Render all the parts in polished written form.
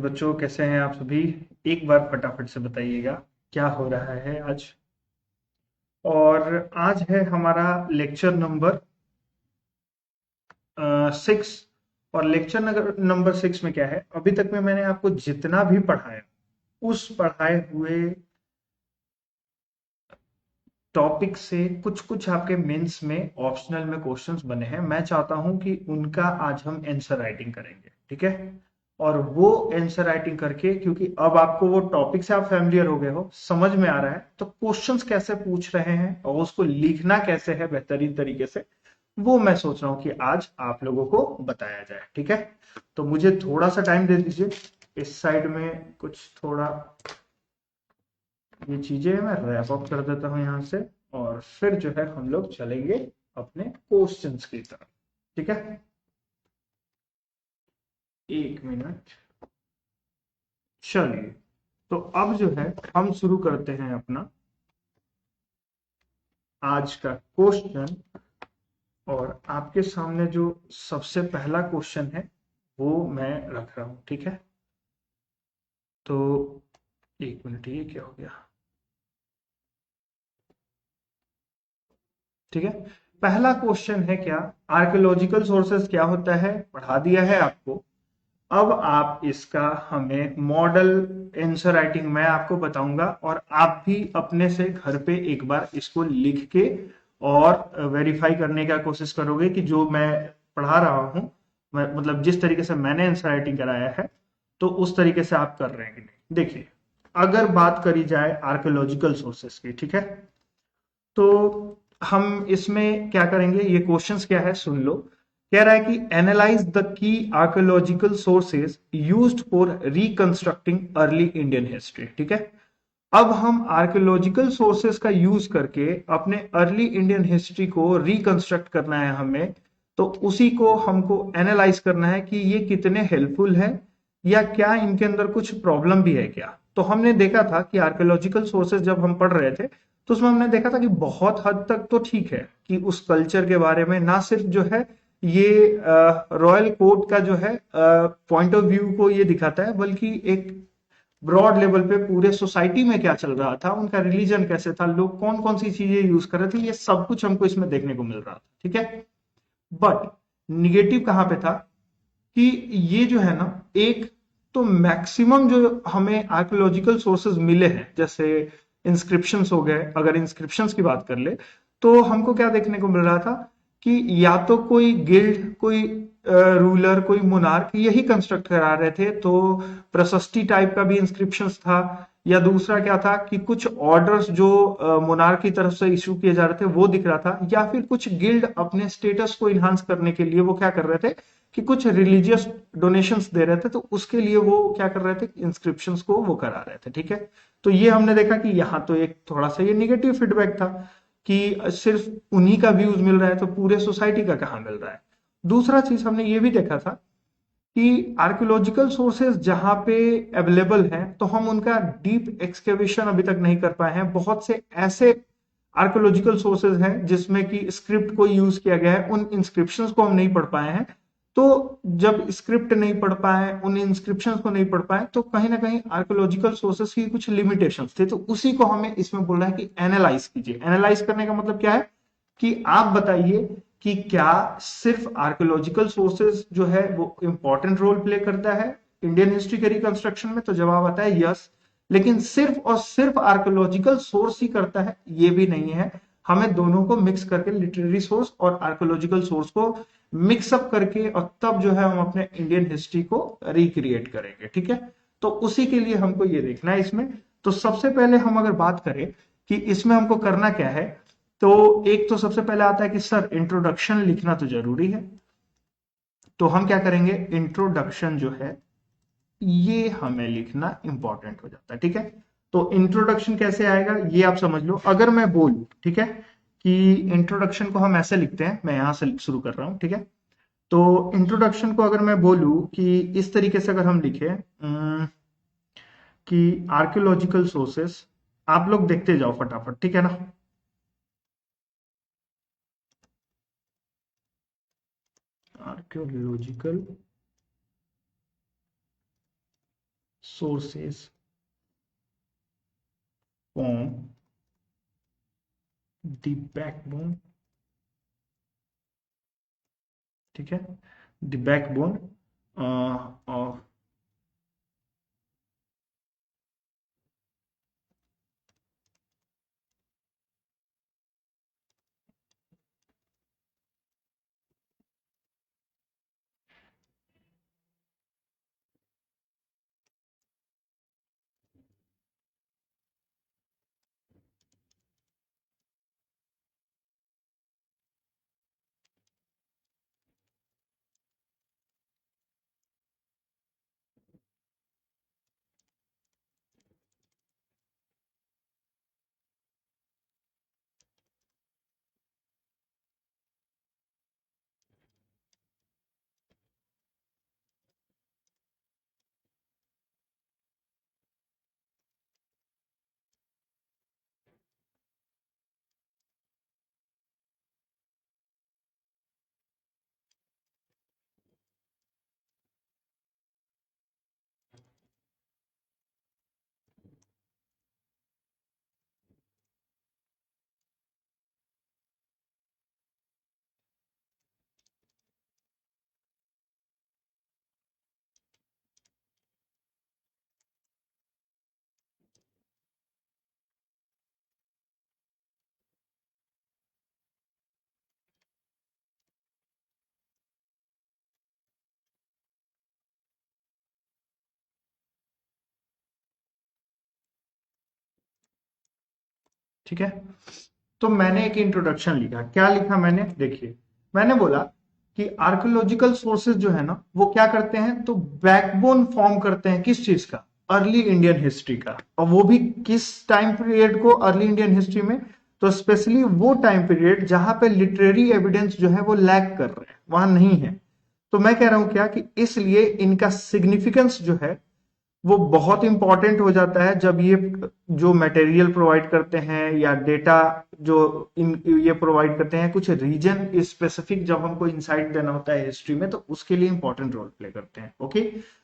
बच्चों कैसे हैं आप सभी। एक बार फटाफट से बताइएगा क्या हो रहा है आज। और आज है हमारा लेक्चर नंबर 6। और लेक्चर नंबर 6 में क्या है, अभी तक में मैंने आपको जितना भी पढ़ाया उस पढ़ाए हुए टॉपिक से कुछ कुछ आपके मेंस में ऑप्शनल में क्वेश्चंस बने हैं। मैं चाहता हूं कि उनका आज हम आंसर राइटिंग करेंगे, ठीक है। और वो आंसर राइटिंग करके, क्योंकि अब आपको वो टॉपिक से आप फैमिलियर हो गए हो, समझ में आ रहा है, तो क्वेश्चंस कैसे पूछ रहे हैं और उसको लिखना कैसे है बेहतरीन तरीके से, वो मैं सोच रहा हूं कि आज आप लोगों को बताया जाए, ठीक है। तो मुझे थोड़ा सा टाइम दे दीजिए। इस साइड में कुछ थोड़ा ये चीजें मैं रैप अप कर देता हूं यहां से, और फिर जो है हम लोग चलेंगे अपने क्वेश्चंस की तरफ, ठीक है। एक मिनट। चलिए, तो अब जो है हम शुरू करते हैं अपना आज का क्वेश्चन। और आपके सामने जो सबसे पहला क्वेश्चन है वो मैं रख रहा हूं, ठीक है। तो एक मिनट, ये क्या हो गया। ठीक है। पहला क्वेश्चन है क्या, आर्कियोलॉजिकल सोर्सेस क्या होता है पढ़ा दिया है आपको। अब आप इसका हमें मॉडल आंसर राइटिंग मैं आपको बताऊंगा, और आप भी अपने से घर पे एक बार इसको लिख के और वेरीफाई करने का कोशिश करोगे कि जो मैं पढ़ा रहा हूं, मतलब जिस तरीके से मैंने आंसर राइटिंग कराया है, तो उस तरीके से आप कर रहे हैं कि नहीं। देखिए, अगर बात करी जाए आर्कियोलॉजिकल सोर्सेस की, ठीक है, तो हम इसमें क्या करेंगे, ये क्वेश्चंस क्या है सुन लो। कह रहा है कि analyse the key archaeological sources used for reconstructing early Indian history, ठीक है। अब हम आर्कियोलॉजिकल सोर्सेज का यूज करके अपने अर्ली इंडियन हिस्ट्री को रिकंस्ट्रक्ट करना है हमें। तो उसी को हमको एनालाइज करना है कि ये कितने हेल्पफुल है, या क्या इनके अंदर कुछ प्रॉब्लम भी है क्या। तो हमने देखा था कि आर्कियोलॉजिकल सोर्सेज जब हम पढ़ रहे थे, तो उसमें हमने देखा था कि बहुत हद तक तो ठीक है कि उस कल्चर के बारे में ना सिर्फ जो है ये रॉयल कोर्ट का जो है पॉइंट ऑफ व्यू को ये दिखाता है, बल्कि एक ब्रॉड लेवल पे पूरे सोसाइटी में क्या चल रहा था, उनका रिलीजन कैसे था, लोग कौन कौन सी चीजें यूज कर रहे थे, ये सब कुछ हमको इसमें देखने को मिल रहा था, ठीक है। बट निगेटिव कहां पे था कि ये जो है ना, एक तो मैक्सिमम जो हमें आर्कियोलॉजिकल सोर्सेज मिले हैं, जैसे इंस्क्रिप्शंस हो गए, अगर इंस्क्रिप्शंस की बात कर ले, तो हमको क्या देखने को मिल रहा था कि या तो कोई गिल्ड, कोई रूलर, कोई मोनार्क यही कंस्ट्रक्ट करा रहे थे, तो प्रशस्ति टाइप का भी इंस्क्रिप्शंस था। या दूसरा क्या था कि कुछ ऑर्डर्स जो मोनार्क की तरफ से इशू किए जा रहे थे वो दिख रहा था, या फिर कुछ गिल्ड अपने स्टेटस को इन्हांस करने के लिए वो क्या कर रहे थे कि कुछ रिलीजियस डोनेशंस दे रहे थे, तो उसके लिए वो क्या कर रहे थे, इंस्क्रिप्शंस को वो करा रहे थे, ठीक है। तो ये हमने देखा कि यहाँ तो एक थोड़ा सा ये निगेटिव फीडबैक था कि सिर्फ उन्हीं का व्यूज मिल रहा है, तो पूरे सोसाइटी का कहाँ मिल रहा है। दूसरा चीज हमने ये भी देखा था कि आर्कियोलॉजिकल सोर्सेज जहां पे अवेलेबल हैं, तो हम उनका डीप एक्सकेवेशन अभी तक नहीं कर पाए हैं। बहुत से ऐसे आर्कियोलॉजिकल सोर्सेज हैं जिसमें कि स्क्रिप्ट को यूज किया गया है, उन इंस्क्रिप्शंस को हम नहीं पढ़ पाए हैं। तो जब स्क्रिप्ट नहीं पढ़ पाए, उन इंस्क्रिप्शंस को नहीं पढ़ पाए, तो कहीं ना कहीं आर्कियोलॉजिकल सोर्सेज की कुछ लिमिटेशंस थे, तो उसी को हमें इसमें बोल रहा है कि एनालाइज कीजिए। एनालाइज करने का मतलब क्या है कि आप बताइए कि क्या सिर्फ आर्कियोलॉजिकल सोर्सेज जो है वो इंपॉर्टेंट रोल प्ले करता है इंडियन हिस्ट्री के रिकंस्ट्रक्शन में। तो जवाब आता है यस। लेकिन सिर्फ और सिर्फ आर्कियोलॉजिकल सोर्स ही करता है, ये भी नहीं है। हमें दोनों को मिक्स करके, लिटरेरी सोर्स और आर्कियोलॉजिकल सोर्स को मिक्सअप करके, और तब जो है हम अपने इंडियन हिस्ट्री को रिक्रिएट करेंगे, ठीक है। तो उसी के लिए हमको ये देखना है इसमें। तो सबसे पहले हम अगर बात करें कि इसमें हमको करना क्या है, तो एक तो सबसे पहले आता है कि सर इंट्रोडक्शन लिखना तो जरूरी है। तो हम क्या करेंगे, इंट्रोडक्शन जो है ये हमें लिखना इंपॉर्टेंट हो जाता है, ठीक है। तो इंट्रोडक्शन कैसे आएगा ये आप समझ लो। अगर मैं बोलूं, ठीक है, कि इंट्रोडक्शन को हम ऐसे लिखते हैं, मैं यहां से शुरू कर रहा हूं, ठीक है। तो इंट्रोडक्शन को अगर मैं बोलूं कि इस तरीके से अगर हम लिखें कि आर्कियोलॉजिकल सोर्सेस, आप लोग देखते जाओ फटाफट, ठीक है ना। Archaeological sources form the backbone, ठीक है, the backbone of ठीक है। तो मैंने एक इंट्रोडक्शन लिखा, क्या लिखा मैंने, देखिए मैंने बोला कि आर्कियोलॉजिकल सोर्सेज जो है ना वो क्या करते हैं, तो बैकबोन फॉर्म करते हैं किस चीज का, अर्ली इंडियन हिस्ट्री का। और वो भी किस टाइम पीरियड को, अर्ली इंडियन हिस्ट्री में, तो स्पेशली वो टाइम पीरियड जहां पे लिटरेरी एविडेंस जो है वो लैक कर रहे हैं, वहां नहीं है। तो मैं कह रहा हूं क्या कि इसलिए इनका सिग्निफिकेंस जो है वो बहुत इंपॉर्टेंट हो जाता है जब ये जो मटेरियल प्रोवाइड करते हैं या डेटा जो इन ये प्रोवाइड करते हैं कुछ रीजन स्पेसिफिक, जब हमको इंसाइट देना होता है हिस्ट्री में, तो उसके लिए इंपॉर्टेंट रोल प्ले करते हैं। ओके,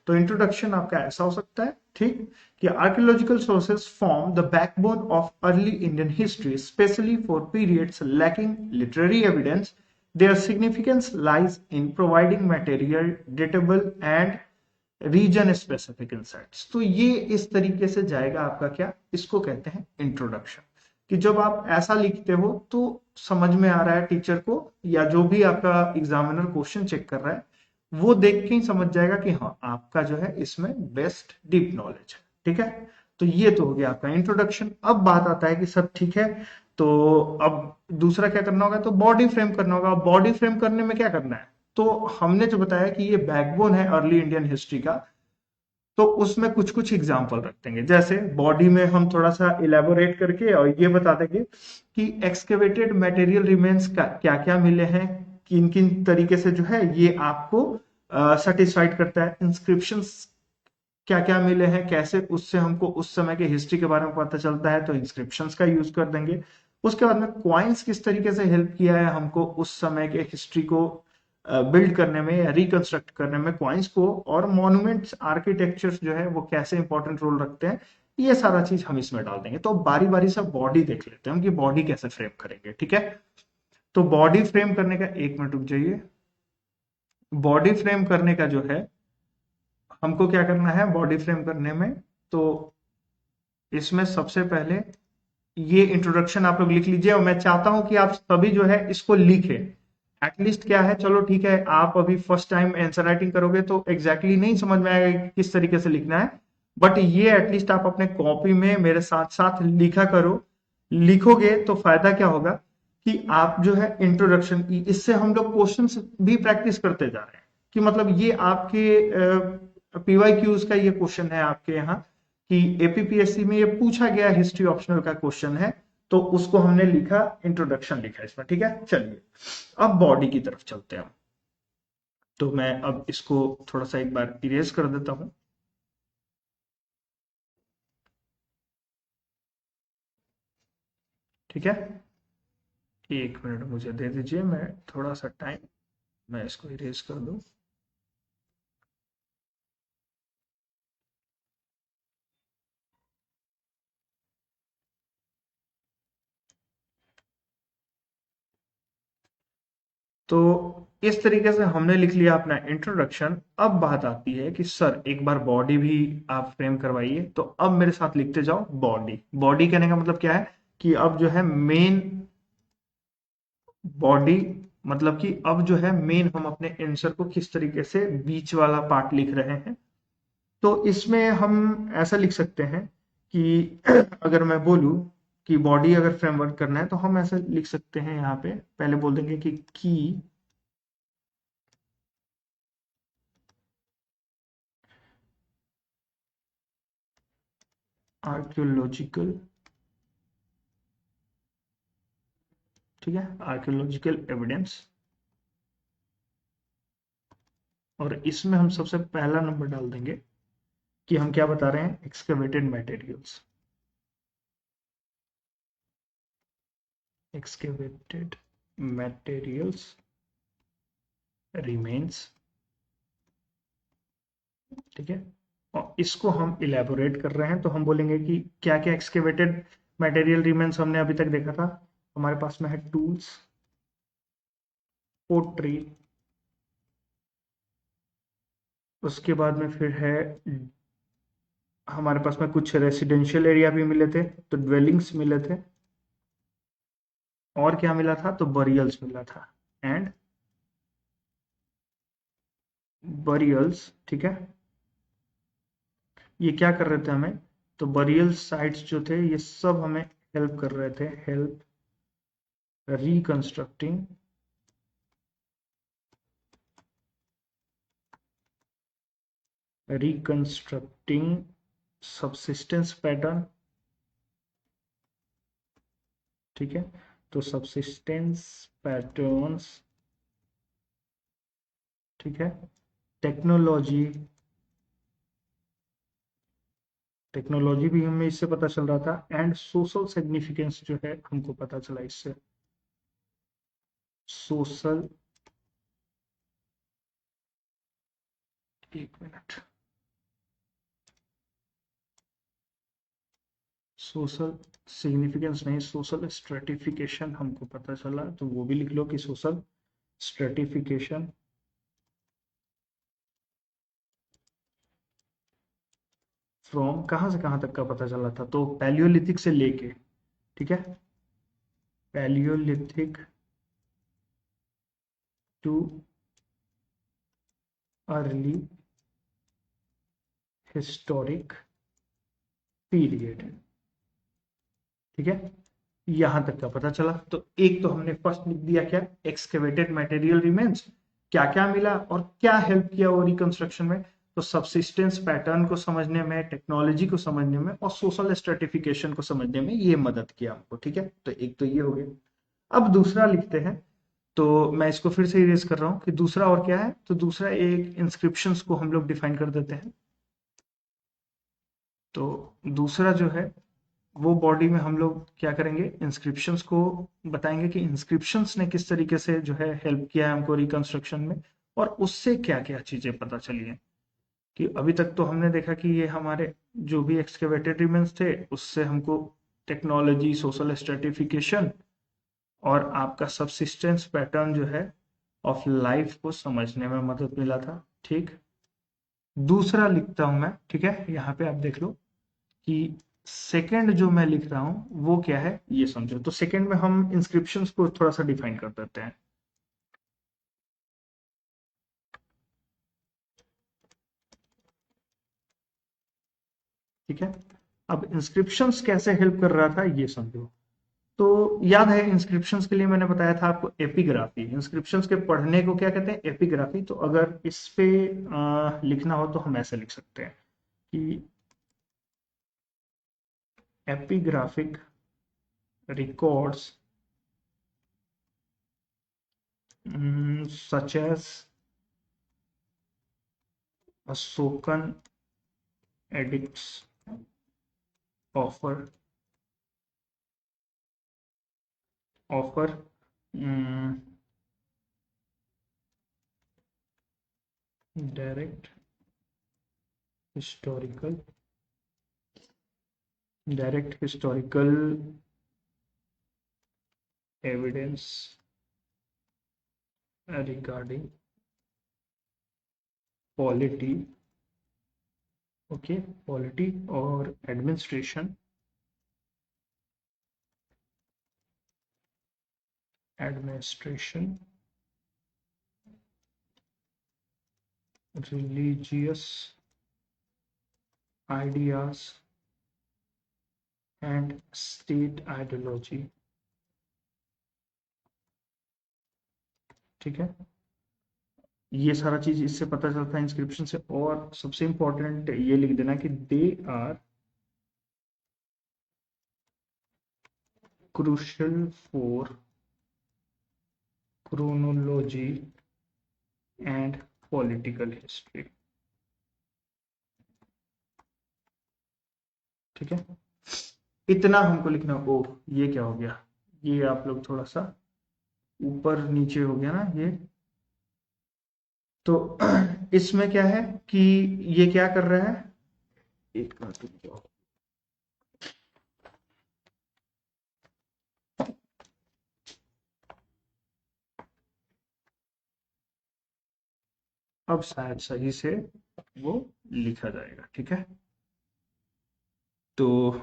तो इंट्रोडक्शन आपका ऐसा हो सकता है, ठीक, कि archaeological sources form the backbone of early Indian history specially for periods lacking literary evidence. Their significance lies in providing material, datable and region specific insights. तो ये इस तरीके से जाएगा आपका, क्या इसको कहते हैं इंट्रोडक्शन, कि जब आप ऐसा लिखते हो तो समझ में आ रहा है टीचर को, या जो भी आपका एग्जामिनर क्वेश्चन चेक कर रहा है वो देख के ही समझ जाएगा कि हाँ आपका जो है इसमें बेस्ट डीप नॉलेज है। ठीक है, तो ये तो हो गया आपका इंट्रोडक्शन। अब बात आता है कि सर ठीक है, तो अब दूसरा क्या करना होगा, तो बॉडी फ्रेम करना होगा। बॉडी फ्रेम करने में क्या करना है, तो हमने जो बताया कि ये बैकबोन है अर्ली इंडियन हिस्ट्री का, तो उसमें कुछ कुछ एग्जाम्पल रख देंगे। जैसे बॉडी में हम थोड़ा सा इलेबोरेट करके और ये बता देंगे कि एक्सकेवेटेड मटेरियल रिमेन्स का क्या क्या मिले हैं, किन किन तरीके से जो है ये आपको सेटिस्फाइड करता है। इंस्क्रिप्शंस क्या क्या मिले हैं, कैसे उससे हमको उस समय के हिस्ट्री के बारे में पता चलता है, तो इंस्क्रिप्शंस का यूज कर देंगे। उसके बाद में क्वाइंस किस तरीके से हेल्प किया है हमको उस समय के हिस्ट्री को बिल्ड करने में या रिकंस्ट्रक्ट करने में क्वाइंस को, और मॉन्यूमेंट्स आर्किटेक्चर्स जो है वो कैसे इंपॉर्टेंट रोल रखते हैं, ये सारा चीज हम इसमें डाल देंगे। तो बारी बारी से बॉडी देख लेते हैं हम कि बॉडी कैसे फ्रेम करेंगे। ठीक है, तो बॉडी फ्रेम करने का, एक मिनट रुक जाइए। बॉडी फ्रेम करने का जो है हमको क्या करना है बॉडी फ्रेम करने में, तो इसमें सबसे पहले ये इंट्रोडक्शन आप लोग लिख लीजिए, और मैं चाहता हूं कि आप सभी जो है इसको लिखे एटलीस्ट। क्या है, चलो ठीक है, आप अभी फर्स्ट टाइम आंसर राइटिंग करोगे तो एग्जैक्टली नहीं समझ में आएगा कि किस तरीके से लिखना है, बट ये एटलीस्ट आप अपने कॉपी में मेरे साथ साथ लिखा करो। लिखोगे तो फायदा क्या होगा कि आप जो है इंट्रोडक्शन, इससे हम लोग क्वेश्चंस भी प्रैक्टिस करते जा रहे हैं, कि मतलब ये आपके पीवाईक्यूज का ये क्वेश्चन है आपके यहाँ, कि एपीपीएससी में ये पूछा गया हिस्ट्री ऑप्शनल का क्वेश्चन है, तो उसको हमने लिखा, इंट्रोडक्शन लिखा इसमें। ठीक है, चलिए अब बॉडी की तरफ चलते हैं हम। तो मैं अब इसको थोड़ा सा एक बार इरेज कर देता हूं। ठीक है, एक मिनट मुझे दे दीजिए, मैं थोड़ा सा टाइम, मैं इसको इरेज कर दूं। तो इस तरीके से हमने लिख लिया अपना इंट्रोडक्शन। अब बात आती है कि सर एक बार बॉडी भी आप फ्रेम करवाइए, तो अब मेरे साथ लिखते जाओ बॉडी। बॉडी कहने का मतलब क्या है कि अब जो है मेन बॉडी, मतलब कि अब जो है मेन हम अपने आंसर को किस तरीके से बीच वाला पार्ट लिख रहे हैं। तो इसमें हम ऐसा लिख सकते हैं कि अगर मैं बोलूं कि बॉडी अगर फ्रेमवर्क करना है तो हम ऐसा लिख सकते हैं, यहाँ पे पहले बोल देंगे कि की आर्कियोलॉजिकल, ठीक है, आर्कियोलॉजिकल एविडेंस। और इसमें हम सबसे पहला नंबर डाल देंगे कि हम क्या बता रहे हैं, excavated materials, excavated materials remains, ठीक है। और इसको हम इलेबोरेट कर रहे हैं, तो हम बोलेंगे कि क्या क्या एक्सकेवेटेड मटेरियल रिमेन्स हमने अभी तक देखा था। हमारे पास में है टूल्स, पोट्री, उसके बाद में फिर है हमारे पास में कुछ रेसिडेंशियल एरिया भी मिले थे, तो ड्वेलिंग्स मिले थे। और क्या मिला था, तो बरियल्स मिला था, एंड बरियल्स, ठीक है। ये क्या कर रहे थे हमें, तो बरियल साइट्स जो थे ये सब हमें हेल्प कर रहे थे, help reconstructing, reconstructing subsistence pattern, ठीक है। तो सबसिस्टेंस पैटर्न्स, ठीक है। टेक्नोलॉजी, टेक्नोलॉजी भी हमें इससे पता चल रहा था, एंड सोशल सिग्निफिकेंस जो है हमको पता चला इससे, सोशल, एक मिनट, सोशल सिग्निफिकेंस नहीं, सोशल स्ट्रेटिफिकेशन हमको पता चला, तो वो भी लिख लो कि सोशल स्ट्रेटिफिकेशन फ्रॉम कहाँ से कहाँ तक का पता चला था, तो पैलियोलिथिक से लेके, ठीक है, Palaeolithic too early historic period, ठीक है। यहां तक का पता चला। तो एक तो हमने फर्स्ट लिख दिया क्या, एक्सकेवेटेड मटेरियल रिमेन्स, क्या क्या मिला और क्या हेल्प किया वो रिकंस्ट्रक्शन में, तो सबसिस्टेंस पैटर्न को समझने में, टेक्नोलॉजी को समझने में और सोशल स्ट्रेटिफिकेशन को समझने में ये मदद किया हमको, ठीक है। तो एक तो ये हो गया। अब दूसरा लिखते हैं, तो मैं इसको फिर से इरेज कर रहा हूं कि दूसरा और क्या है, तो दूसरा एक इंस्क्रिप्शंस को हम लोग डिफाइन कर देते हैं। तो दूसरा जो है वो बॉडी में हम लोग क्या करेंगे, इंस्क्रिप्शंस को बताएंगे कि इंस्क्रिप्शंस ने किस तरीके से जो है हेल्प किया है हमको रिकंस्ट्रक्शन में, और उससे क्या क्या चीजें पता चली हैं। कि अभी तक तो हमने देखा कि ये हमारे जो भी एक्सकेवेटेड रिमेन्स थे उससे हमको टेक्नोलॉजी, सोशल स्ट्रेटिफिकेशन और आपका सबसिस्टेंस पैटर्न जो है ऑफ लाइफ को समझने में मदद मिला था, ठीक। दूसरा लिखता हूं मैं, ठीक है, यहाँ पे आप देख लो कि सेकंड जो मैं लिख रहा हूं वो क्या है ये समझो। तो सेकंड में हम इंस्क्रिप्शंस को थोड़ा सा डिफाइन कर देते हैं, ठीक है। अब इंस्क्रिप्शंस कैसे हेल्प कर रहा था ये समझो। तो याद है इंस्क्रिप्शंस के लिए मैंने बताया था आपको एपिग्राफी, इंस्क्रिप्शंस के पढ़ने को क्या कहते हैं, एपिग्राफी। तो अगर इस पे लिखना हो तो हम ऐसे लिख सकते हैं कि epigraphic records such as Asokan edicts offer um, direct historical direct historical evidence regarding polity, okay, polity और administration, religious ideas and state ideology। ठीक है, ये सारा चीज इससे पता चलता है इंस्क्रिप्शन से। और सबसे इंपॉर्टेंट ये लिख देना कि they are crucial for chronology and political history। ठीक है, इतना हमको लिखना। ओ, ये क्या हो गया, ये आप लोग थोड़ा सा ऊपर नीचे हो गया ना ये। तो इसमें क्या है कि ये क्या कर रहा है, एक मिनट रुक जाओ। अब शायद सही से वो लिखा जाएगा। ठीक है, तो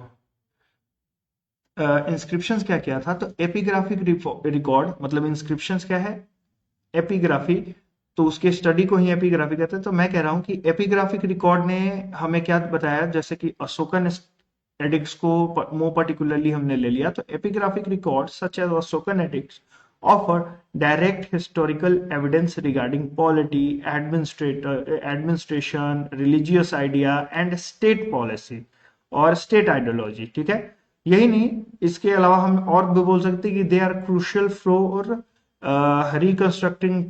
इंस्क्रिप्शंस क्या किया था, तो एपिग्राफिक रिकॉर्ड, मतलब इंस्क्रिप्शंस क्या है, एपिग्राफी, तो उसके स्टडी को ही एपिग्राफी कहते हैं। तो मैं कह रहा हूं कि एपिग्राफिक रिकॉर्ड ने हमें क्या बताया, जैसे कि अशोकन एडिक्ट्स को मोर पर्टिकुलरली हमने ले लिया, तो epigraphic record such as Ashokan edicts offer direct historical evidence regarding polity, administration, religious idea and state policy और state ideology। ठीक है, यही नहीं, इसके अलावा हम और भी बोल सकते हैं कि they are crucial for reconstructing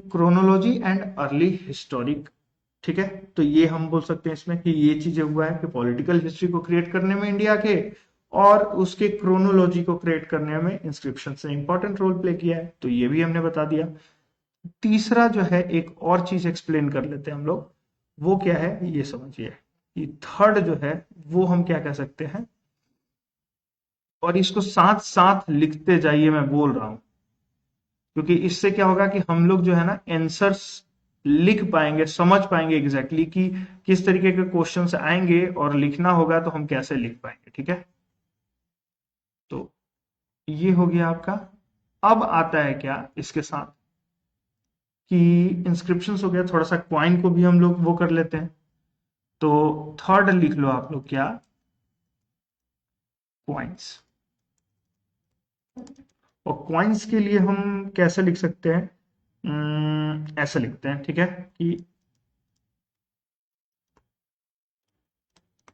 chronology and early historic. ठीक है, तो ये हम बोल सकते हैं इसमें कि ये चीजें हुआ है कि पॉलिटिकल हिस्ट्री को क्रिएट करने में इंडिया के, और उसके क्रोनोलॉजी को क्रिएट करने में इंस्क्रिप्शन ने इंपॉर्टेंट रोल प्ले किया है। तो ये भी हमने बता दिया। तीसरा जो है, एक और चीज एक्सप्लेन कर लेते हैं हम लोग, वो क्या है ये समझिए। ये थर्ड जो है वो हम क्या कह सकते हैं, और इसको साथ साथ लिखते जाइए, मैं बोल रहा हूं, क्योंकि इससे क्या होगा कि हम लोग जो है ना आंसर्स लिख पाएंगे, समझ पाएंगे एग्जैक्टली कि किस तरीके के क्वेश्चंस आएंगे, और लिखना होगा तो हम कैसे लिख पाएंगे। ठीक है, तो ये हो गया आपका। अब आता है क्या इसके साथ कि इंस्क्रिप्शंस हो गया, थोड़ा सा क्वाइन को भी हम लोग वो कर लेते हैं। तो थर्ड लिख लो आप लोग क्या, क्वाइंस। और क्वाइंस के लिए हम कैसे लिख सकते हैं, ऐसे लिखते हैं। ठीक है, कि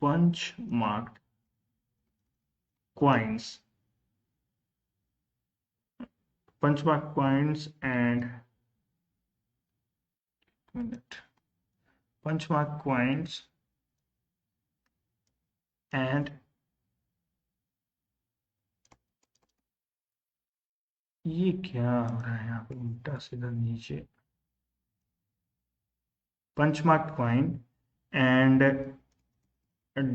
punch marked coins, punch mark coins and punch mark coins and ये क्या हो रहा है यहाँ पे, उल्टा सीधा नीचे, punch mark coin and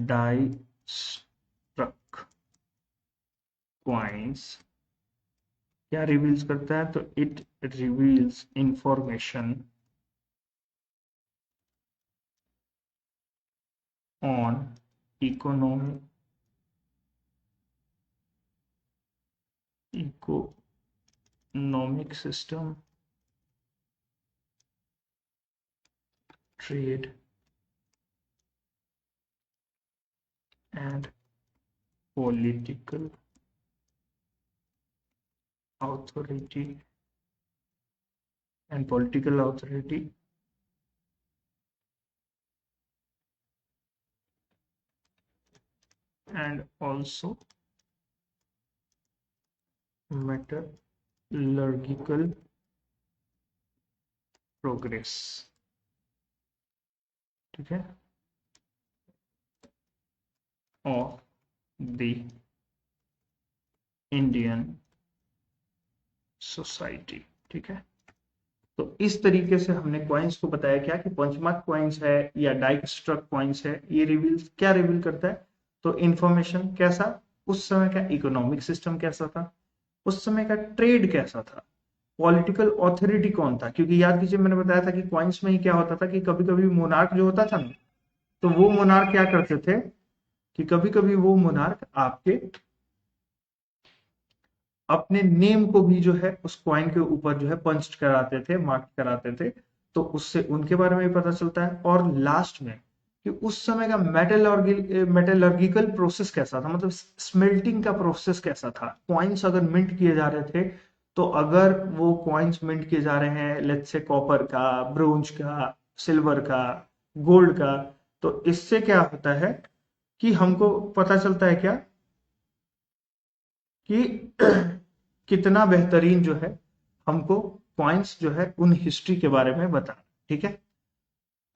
die struck coins क्या रिवील्स करता है, तो it reveals information on economic system, trade and political authority and also metallurgical progress। ठीक है, ऑफ द इंडियन सोसाइटी। ठीक है, तो इस तरीके से हमने क्वाइंस को बताया क्या कि पंचमार्क क्वाइंस है या डाई स्ट्रक क्वाइंस है, ये रिवील क्या रिवील करता है, तो इंफॉर्मेशन कैसा, उस समय का इकोनॉमिक सिस्टम कैसा था, उस समय का ट्रेड कैसा था, पॉलिटिकल ऑथोरिटी कौन था, क्योंकि याद कीजिए मैंने बताया था कि कॉइन्स में ही क्या होता था कि कभी कभी मोनार्क जो होता था ना, तो वो मोनार्क क्या करते थे कि कभी कभी वो मोनार्क आपके अपने नेम को भी जो है उस कॉइन के ऊपर जो है पंच कराते थे, मार्क कराते थे, तो उससे उनके बारे में भी पता चलता है। और लास्ट में कि उस समय का मेटलर्जिकल प्रोसेस कैसा था, मतलब स्मेल्टिंग का प्रोसेस कैसा था, कॉइन्स अगर मिंट किए जा रहे थे, तो अगर वो कॉइन्स मिंट किए जा रहे हैं लेट्स से कॉपर का, ब्रोंज का, सिल्वर का, गोल्ड का, तो इससे क्या होता है कि हमको पता चलता है क्या कि कितना बेहतरीन जो है हमको पॉइंट्स जो है उन हिस्ट्री के बारे में बता। ठीक है,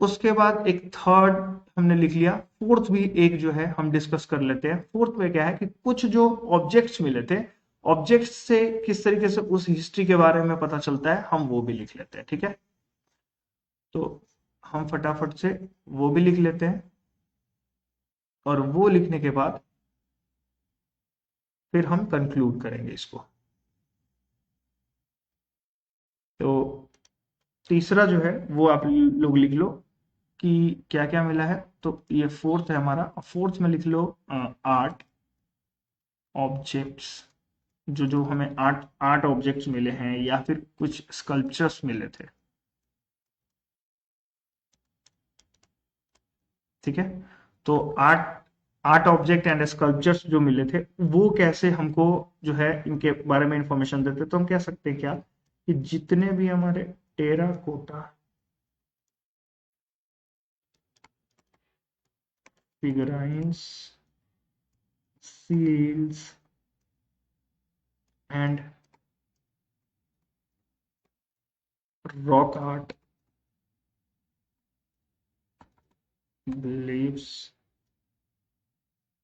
उसके बाद एक थर्ड हमने लिख लिया, फोर्थ भी एक जो है हम डिस्कस कर लेते हैं। फोर्थ में क्या है कि कुछ जो ऑब्जेक्ट्स मिले थे, ऑब्जेक्ट्स से किस तरीके से उस हिस्ट्री के बारे में पता चलता है, हम वो भी लिख लेते हैं। ठीक है, तो हम फटाफट से वो भी लिख लेते हैं, और वो लिखने के बाद फिर हम कंक्लूड करेंगे इसको। तो तीसरा जो है वो आप लोग लिख लो कि क्या क्या मिला है। तो ये फोर्थ है हमारा, फोर्थ में लिख लो आर्ट ऑब्जेक्ट्स, जो जो हमें आर्ट आर्ट ऑब्जेक्ट्स मिले हैं या फिर कुछ स्कल्पचर्स मिले थे। ठीक है, तो art art object and sculptures जो मिले थे वो कैसे हमको जो है इनके बारे में इंफॉर्मेशन देते, तो हम कह सकते हैं क्या कि जितने भी हमारे terracotta figurines, seals and rock art believes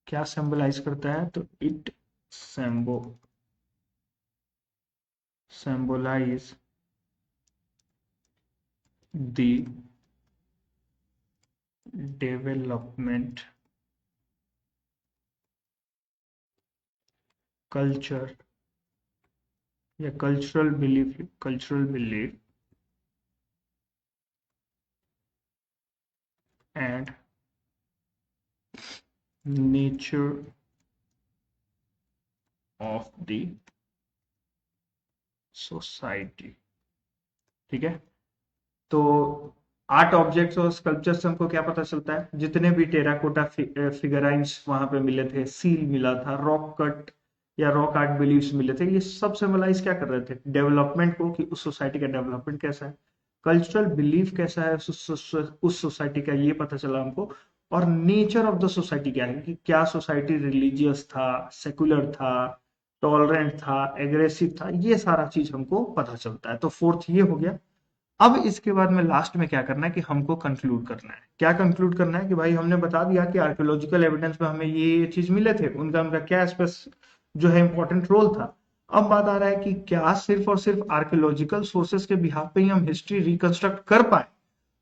क्या सिंबलाइज करता है, तो इट सेम्बो symbolize the development, culture या cultural belief and nature of the society. ठीक है, तो आर्ट ऑब्जेक्ट्स और स्कल्पचर से हमको क्या पता चलता है, जितने भी टेराकोटा फिगराइंस वहां पे मिले थे, सील मिला था, रॉक कट या रॉक आर्ट बिलीव्स मिले थे, ये सब सिंबलाइज क्या कर रहे थे, डेवलपमेंट को, कि उस सोसाइटी का डेवलपमेंट कैसा है, कल्चरल बिलीफ कैसा है उस सोसाइटी का, ये पता चला हमको। और नेचर ऑफ द सोसाइटी क्या है, कि क्या सोसाइटी रिलीजियस था, सेकुलर था, टॉलरेंट था, एग्रेसिव था, ये सारा चीज हमको पता चलता है। तो फोर्थ ये हो गया। अब इसके बाद में लास्ट में क्या करना है कि हमको कंक्लूड करना है। क्या कंक्लूड करना है कि भाई हमने बता दिया कि आर्कियोलॉजिकल एविडेंस में हमें ये चीज मिले थे, उनका उनका क्या जो है इंपॉर्टेंट रोल था। अब बात आ रहा है कि क्या सिर्फ और सिर्फ आर्कियोलॉजिकल सोर्सेस के बिहाफ पे ही हम हिस्ट्री रिकंस्ट्रक्ट कर पाए,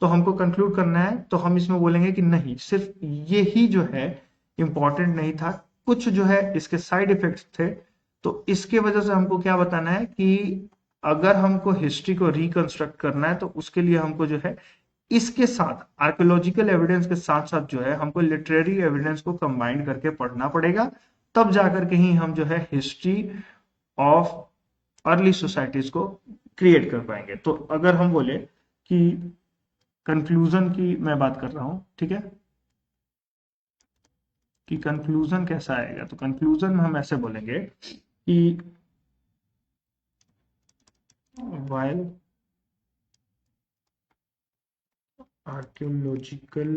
तो हमको कंक्लूड करना है, तो हम इसमें बोलेंगे कि नहीं, सिर्फ ये ही जो है इंपॉर्टेंट नहीं था, कुछ जो है इसके साइड इफेक्ट्स थे। तो इसके वजह से हमको क्या बताना है कि अगर हमको हिस्ट्री को रिकंस्ट्रक्ट करना है, तो उसके लिए हमको जो है इसके साथ आर्कियोलॉजिकल एविडेंस के साथ साथ जो है हमको लिटरेरी एविडेंस को कंबाइन करके पढ़ना पड़ेगा। तब जाकर के ही हम जो है हिस्ट्री ऑफ अर्ली सोसाइटीज को क्रिएट कर पाएंगे। तो अगर हम बोले कि कंक्लूजन की मैं बात कर रहा हूं, ठीक है, कि कंक्लूजन कैसा आएगा, तो कंक्लूजन में हम ऐसे बोलेंगे कि while archaeological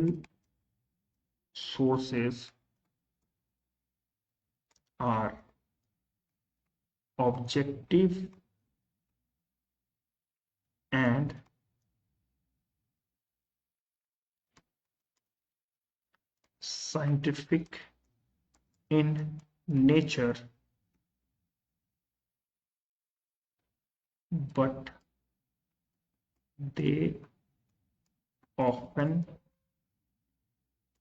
sources are objective and scientific in nature, but they often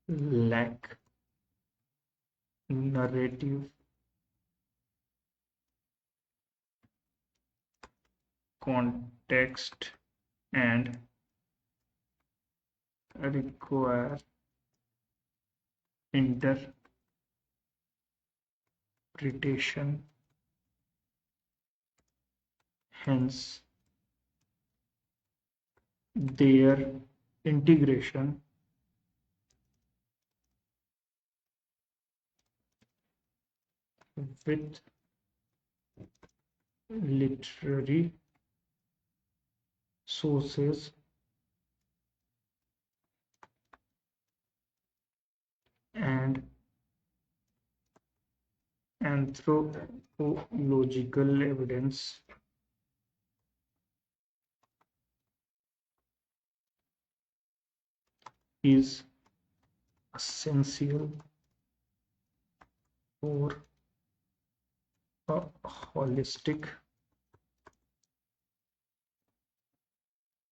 lack narrative context and require interpretation, hence their integration with literary sources and anthropological evidence is essential for a holistic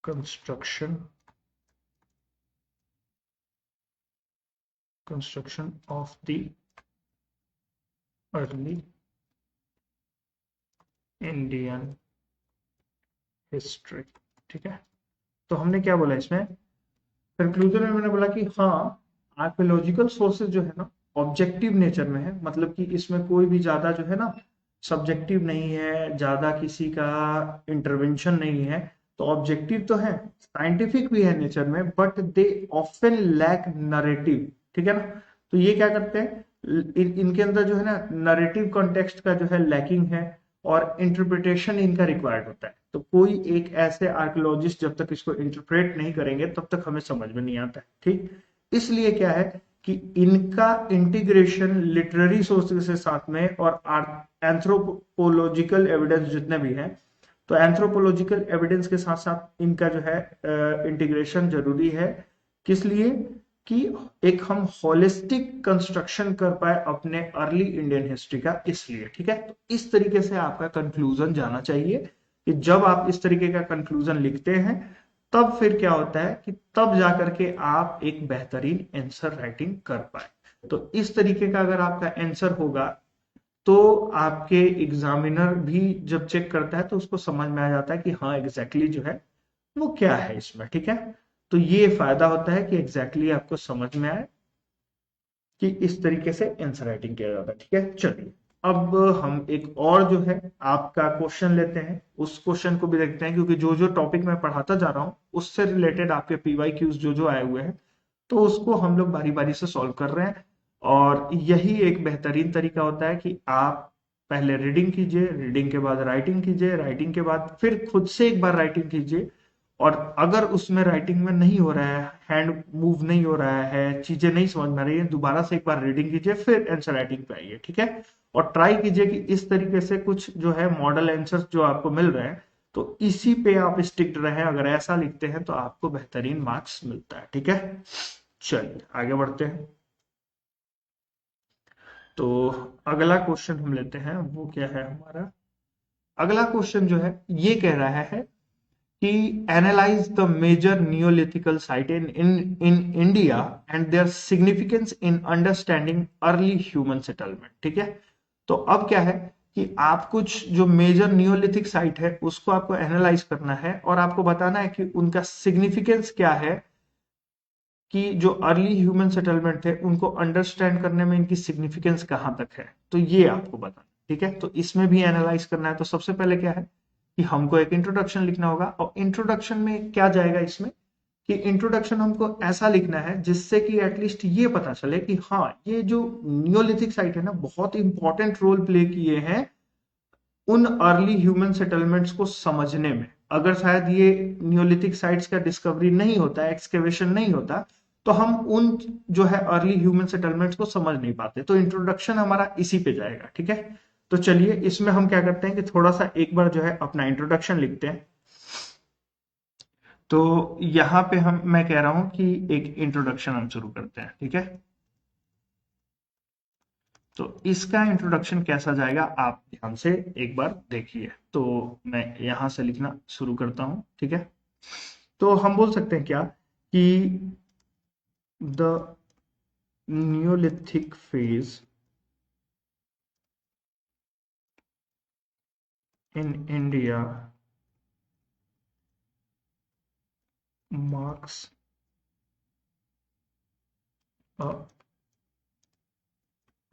construction of the early Indian history. ठीक है, तो हमने क्या बोला इसमें conclusion में, मैंने बोला कि हाँ आर्कियोलॉजिकल सोर्सेज जो है ना ऑब्जेक्टिव नेचर में है, मतलब कि इसमें कोई भी ज्यादा जो है ना सब्जेक्टिव नहीं है, ज्यादा किसी का इंटरवेंशन नहीं है, तो ऑब्जेक्टिव तो है, साइंटिफिक भी है नेचर में, but they often lack narrative. ठीक है ना, तो ये क्या करते हैं इनके अंदर जो है ना नरेटिव कॉन्टेक्स्ट का जो है लैकिंग है और इंटरप्रिटेशन इनका रिक्वायर्ड होता है। तो कोई एक ऐसे आर्कियोलॉजिस्ट जब तक इसको इंटरप्रेट नहीं करेंगे तब तक हमें समझ में नहीं आता है। ठीक, इसलिए क्या है कि इनका इंटीग्रेशन लिटरेरी सोर्सेज के साथ में और एंथ्रोपोलॉजिकल एविडेंस जितने भी हैं, तो एंथ्रोपोलॉजिकल एविडेंस के साथ साथ इनका जो है इंटीग्रेशन जरूरी है। किस लिए कि एक हम होलिस्टिक कंस्ट्रक्शन कर पाए अपने अर्ली इंडियन हिस्ट्री का, इसलिए। ठीक है, तो इस तरीके से आपका कंक्लूजन जाना चाहिए कि जब आप इस तरीके का कंक्लूजन लिखते हैं तब फिर क्या होता है कि तब जाकर के आप एक बेहतरीन आंसर राइटिंग कर पाए। तो इस तरीके का अगर आपका आंसर होगा तो आपके एग्जामिनर भी जब चेक करता है तो उसको समझ में आ जाता है कि हाँ एग्जैक्टली जो है वो क्या है इसमें। ठीक है, तो ये फायदा होता है कि एग्जैक्टली आपको समझ में आए कि इस तरीके से आंसर राइटिंग किया जाता है। ठीक है, चलिए अब हम एक और जो है आपका क्वेश्चन लेते हैं, उस क्वेश्चन को भी देखते हैं, क्योंकि जो जो टॉपिक मैं पढ़ाता जा रहा हूं उससे रिलेटेड आपके पीवाईक्यूज जो जो आए हुए हैं तो उसको हम लोग बारी बारी से सॉल्व कर रहे हैं। और यही एक बेहतरीन तरीका होता है कि आप पहले रीडिंग कीजिए, रीडिंग के बाद राइटिंग कीजिए, राइटिंग के बाद फिर खुद से एक बार राइटिंग कीजिए, और अगर उसमें राइटिंग में नहीं हो रहा है, हैंड मूव नहीं हो रहा है, चीजें नहीं समझ में आ रही है, दोबारा से एक बार रीडिंग कीजिए फिर आंसर राइटिंग पे आइए। ठीक है, और ट्राई कीजिए कि इस तरीके से कुछ जो है मॉडल आंसर्स जो आपको मिल रहे हैं तो इसी पे आप स्टिक रहे, अगर ऐसा लिखते हैं तो आपको बेहतरीन मार्क्स मिलता है। ठीक है, चलिए आगे बढ़ते हैं। तो अगला क्वेश्चन हम लेते हैं, वो क्या है हमारा अगला क्वेश्चन जो है ये कह रहा है कि analyse the major neolithical site in India and their significance in understanding early human settlement. ठीक है, तो अब क्या है कि आप कुछ जो मेजर नियोलिथिक साइट है उसको आपको एनालाइज करना है और आपको बताना है कि उनका सिग्निफिकेंस क्या है, कि जो अर्ली ह्यूमन सेटलमेंट थे उनको अंडरस्टैंड करने में इनकी सिग्निफिकेंस कहां तक है, तो ये आपको बताना। ठीक है, तो इसमें भी एनालाइज करना है, तो सबसे पहले क्या है कि हमको एक इंट्रोडक्शन लिखना होगा, और इंट्रोडक्शन में क्या जाएगा इसमें कि इंट्रोडक्शन हमको ऐसा लिखना है जिससे कि एटलीस्ट ये पता चले कि हाँ ये जो नियोलिथिक साइट है ना बहुत इंपॉर्टेंट रोल प्ले किए हैं उन अर्ली ह्यूमन सेटलमेंट्स को समझने में। अगर शायद ये नियोलिथिक साइट्स का डिस्कवरी नहीं होता, एक्सकेवेशन नहीं होता, तो हम उन जो है अर्ली ह्यूमन सेटलमेंट्स को समझ नहीं पाते। तो इंट्रोडक्शन हमारा इसी पे जाएगा। ठीक है, तो चलिए इसमें हम क्या करते हैं कि थोड़ा सा एक बार जो है अपना इंट्रोडक्शन लिखते हैं। तो यहाँ पे मैं कह रहा हूं कि एक इंट्रोडक्शन हम शुरू करते हैं। ठीक है, तो इसका इंट्रोडक्शन कैसा जाएगा आप ध्यान से एक बार देखिए। तो मैं यहां से लिखना शुरू करता हूं। ठीक है, तो हम बोल सकते हैं क्या कि the Neolithic phase in India marks a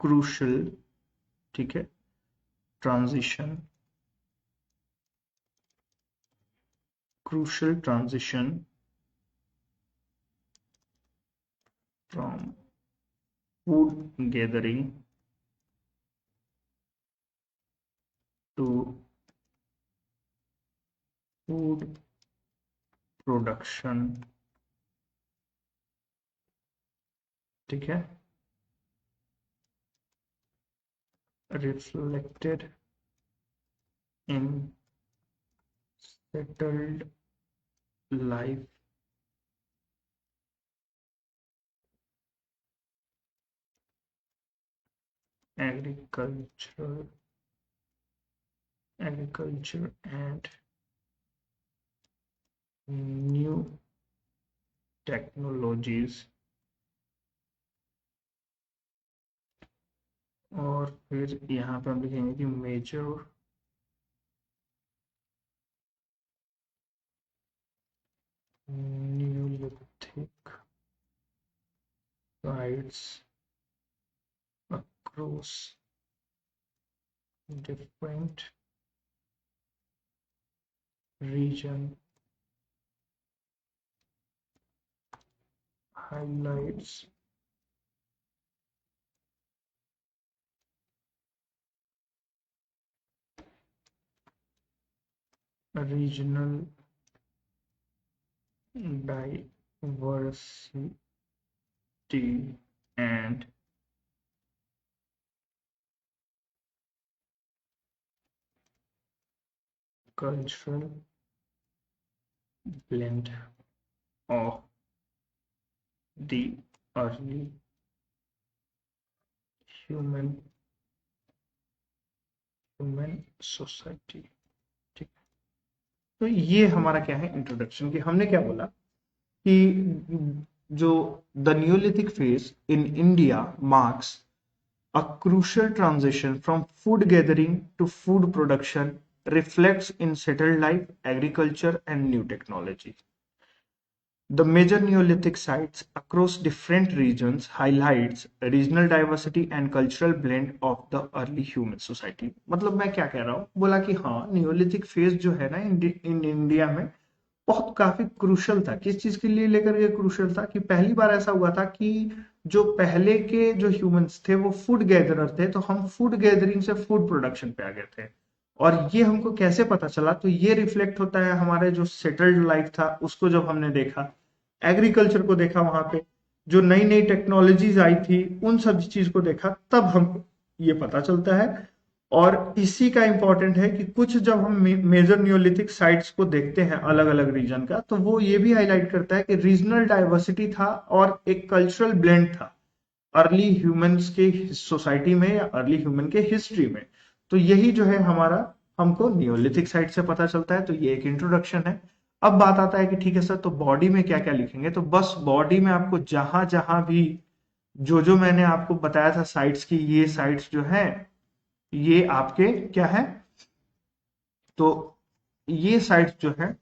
crucial, ठीक है, transition, crucial transition from food gathering to food production, ठीक है, reflected in settled life, agriculture and new technologies, और फिर यहाँ पे हम लिखेंगे कि major neolithic sites across different region highlights regional diversity and cultural blend of the early human society, ठीक। तो ये हमारा क्या है, इंट्रोडक्शन, कि हमने क्या बोला कि जो the Neolithic phase in India marks a crucial transition from food gathering to food production, reflects in settled life, agriculture, and new technology. The major Neolithic sites across different regions highlights regional diversity and cultural blend of the early human society. मतलब मैं क्या कह रहा हूँ, बोला कि हाँ Neolithic phase जो है ना इन इंडिया में बहुत काफी क्रूशल था। किस चीज के लिए लेकर के क्रूशल था, कि पहली बार ऐसा हुआ था कि जो पहले के जो ह्यूमंस थे वो फूड गैदरर थे, तो हम फूड गैदरिंग से फूड प्रोडक्शन पे आ गए थे। और ये हमको कैसे पता चला, तो ये रिफ्लेक्ट होता है हमारे जो सेटल्ड लाइफ था उसको जब हमने देखा, एग्रीकल्चर को देखा, वहां पे जो नई नई टेक्नोलॉजीज आई थी उन सब चीज को देखा, तब हमको ये पता चलता है। और इसी का इंपॉर्टेंट है कि कुछ जब हम मेजर न्यूलिथिक साइट्स को देखते हैं अलग अलग रीजन का, तो वो ये भी हाईलाइट करता है कि रीजनल डाइवर्सिटी था और एक कल्चरल ब्लेंड था अर्ली ह्यूमंस के सोसाइटी में या अर्ली ह्यूमन के हिस्ट्री में। तो यही जो है हमारा हमको नियोलिथिक साइट से पता चलता है। तो ये एक इंट्रोडक्शन है। अब बात आता है कि ठीक है सर, तो बॉडी में क्या क्या लिखेंगे, तो बस बॉडी में आपको जहां जहां भी जो मैंने आपको बताया था साइट्स की, ये साइट्स जो है ये आपके क्या है, तो ये साइट्स जो है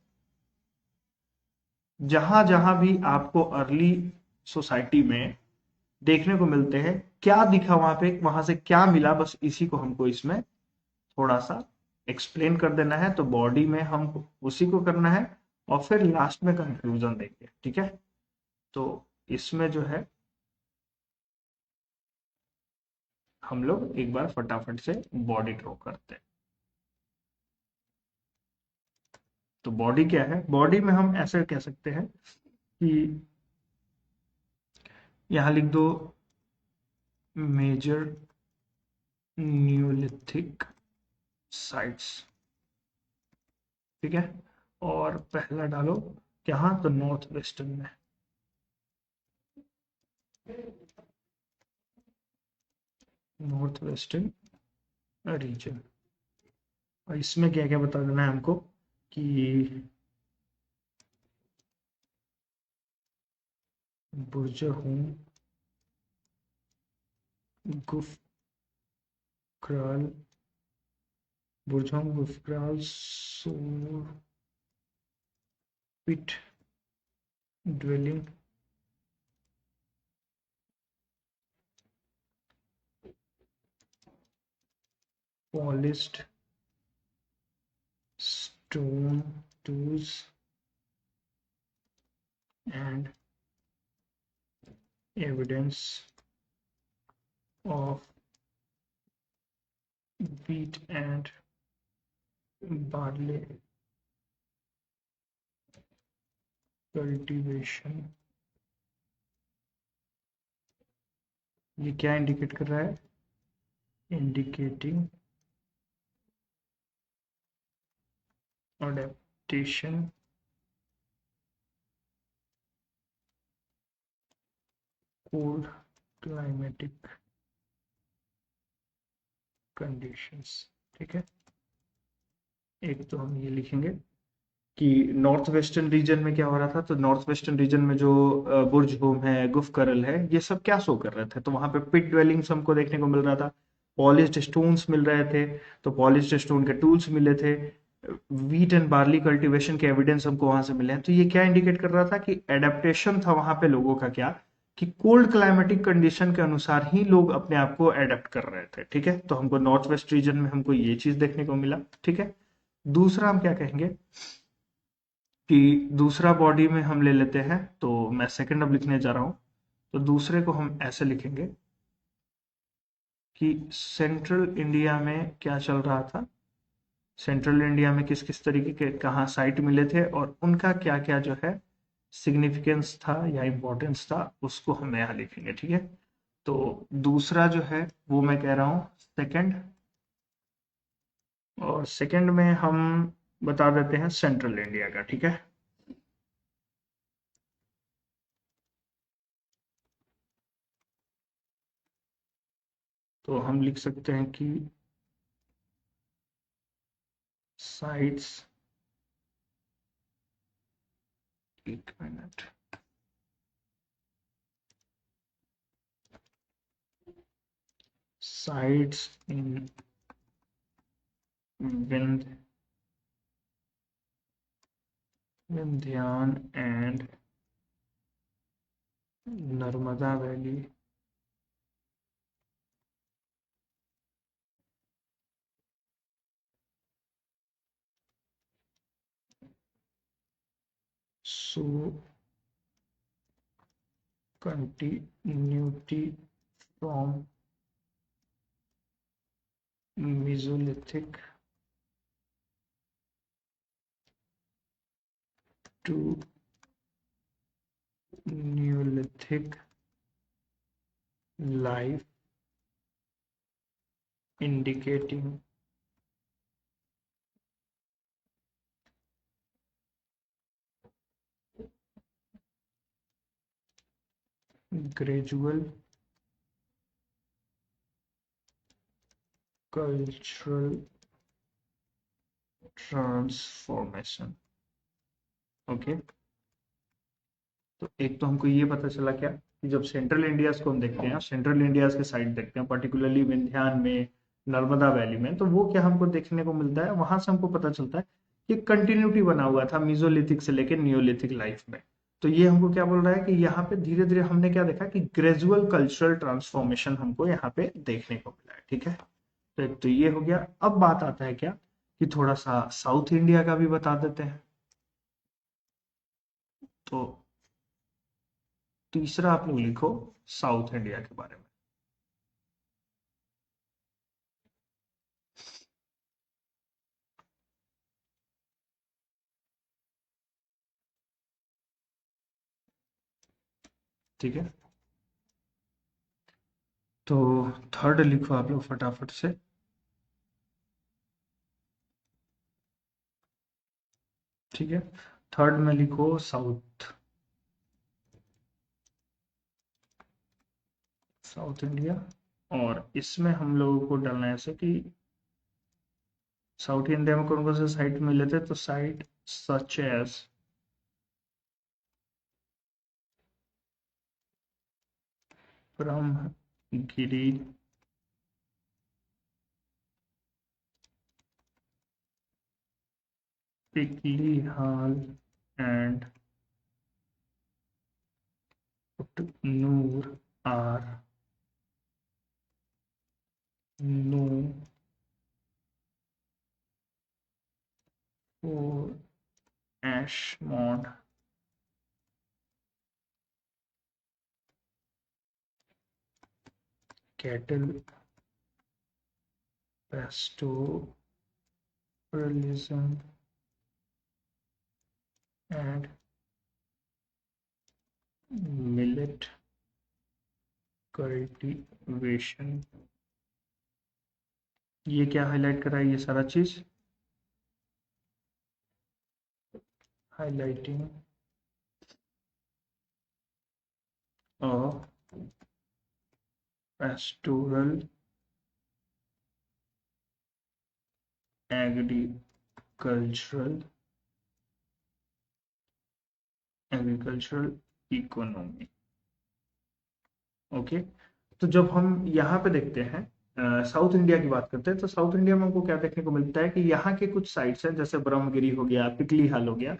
जहां जहां भी आपको अर्ली सोसाइटी में देखने को मिलते हैं, क्या दिखा वहां पे, वहां से क्या मिला, बस इसी को हमको इसमें थोड़ा सा एक्सप्लेन कर देना है। तो बॉडी में हम उसी को करना है और फिर लास्ट में कंक्लूजन देंगे, ठीक है। तो इसमें जो है हम लोग एक बार फटाफट से बॉडी ड्रॉ करते हैं। तो बॉडी क्या है, बॉडी में हम ऐसे कह सकते हैं कि यहां लिख दो मेजर न्यूलिथिक साइट्स, ठीक है। और पहला डालो कहाँ, तो नॉर्थ वेस्टर्न में, नॉर्थ वेस्टर्न रीजन। और इसमें क्या क्या बता देना है हमको कि बुरजहूम, गुफक्राल, बुरजहूम, गुफक्राल, सोरपिट, dwelling, polished stone tools, and evidence of wheat and barley cultivation. ये क्या इंडिकेट कर रहा है? Indicating adaptation cold climatic conditions. ठीक है, एक तो हम ये लिखेंगे कि नॉर्थ वेस्टर्न रीजन में क्या हो रहा था। तो नॉर्थ वेस्टर्न रीजन में जो बुर्ज बूम है, गुफकरल है, ये सब क्या शो कर रहे थे? तो वहां पे पिट ड्वेलिंग्स हमको देखने को मिल रहा था, पॉलिश्ड स्टोन्स मिल रहे थे, तो पॉलिश्ड स्टोन के टूल्स मिले थे, व्हीट एंड बार्ली कल्टीवेशन के एविडेंस हमको वहां से मिले हैं। तो ये क्या इंडिकेट कर रहा था कि एडेप्टेशन था वहां पे लोगों का, क्या कि कोल्ड क्लाइमेटिक कंडीशन के अनुसार ही लोग अपने आप को एडेप्ट कर रहे थे। ठीक है, तो हमको नॉर्थ वेस्ट रीजन में हमको ये चीज देखने को मिला। ठीक है, दूसरा हम क्या कहेंगे कि दूसरा बॉडी में हम ले लेते हैं, तो मैं सेकंड अब लिखने जा रहा हूं। तो दूसरे को हम ऐसे लिखेंगे कि सेंट्रल इंडिया में क्या चल रहा था, सेंट्रल इंडिया में किस किस तरीके के कहाँ साइट मिले थे और उनका क्या क्या जो है सिग्निफिकेंस था या इम्पोर्टेंस था, उसको हम यहाँ लिखेंगे। ठीक है, तो दूसरा जो है वो मैं कह रहा हूँ सेकंड, और सेकंड में हम बता देते हैं सेंट्रल इंडिया का। ठीक है, तो हम लिख सकते हैं कि साइट्स, एक minute, sites in Vindhyan and Narmada valley so continuity from Mesolithic to Neolithic life, indicating gradual cultural transformation। Okay, तो एक तो हमको ये पता चला क्या कि जब सेंट्रल इंडियाज को हम देखते हैं, सेंट्रल इंडियाज के साइड देखते हैं, पर्टिकुलरली विंध्यान में, नर्मदा वैली में, तो वो क्या हमको देखने को मिलता है, वहां से हमको पता चलता है कि कंटिन्यूटी बना हुआ था मीजोलिथिक से लेकर नियोलिथिक लाइफ में। तो ये हमको क्या बोल रहा है कि यहाँ पे धीरे धीरे हमने क्या देखा कि ग्रेजुअल कल्चरल ट्रांसफॉर्मेशन हमको यहाँ पे देखने को मिला है। ठीक है, तो एक तो ये हो गया। अब बात आता है क्या कि थोड़ा सा साउथ इंडिया का भी बता देते हैं। तो तीसरा आप लोग लिखो साउथ इंडिया के बारे में। ठीक है, तो थर्ड लिखो आप लोग फटाफट से। ठीक है, थर्ड में लिखो साउथ, साउथ इंडिया। और इसमें हम लोगों को डालना है ऐसे कि साउथ इंडिया में कौन कौन से साइट मिले थे, तो साइट सच एज ब्रह्मगिरी, पिकली हाल and Utnur are known for Ashmont cattle pastoralism and millet cultivation। ये क्या हाईलाइट करा है ये सारा चीज? Highlighting pastoral agricultural economy। Okay, तो जब हम यहाँ पे देखते हैं साउथ इंडिया की बात करते हैं, तो साउथ इंडिया में हमको क्या देखने को मिलता है कि यहाँ के कुछ साइट्स हैं, जैसे ब्रह्मगिरी हो गया, पिकली हाल हो गया,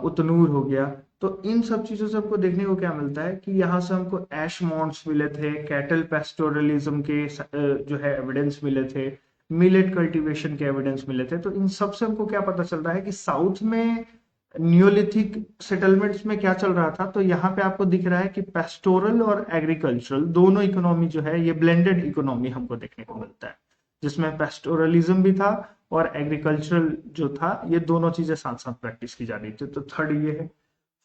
उतनूर हो गया। तो इन सब चीजों से हमको देखने को क्या मिलता है कि यहाँ से हमको एश मॉन्ट्स मिले थे, कैटल पेस्टोरलिज्म के जो है एविडेंस मिले थे, मिलेट कल्टीवेशन के एविडेंस मिले थे। तो इन सब से हमको क्या पता चल रहा है कि साउथ में नियोलिथिक सेटलमेंट्स में क्या चल रहा था। तो यहाँ पे आपको दिख रहा है कि पेस्टोरल और एग्रीकल्चरल दोनों इकोनॉमी जो है ये ब्लेंडेड इकोनॉमी हमको देखने को मिलता है, जिसमें पेस्टोरलिज्म भी था और एग्रीकल्चरल जो था, ये दोनों चीजें साथ साथ प्रैक्टिस की जा रही थी। तो थर्ड ये है।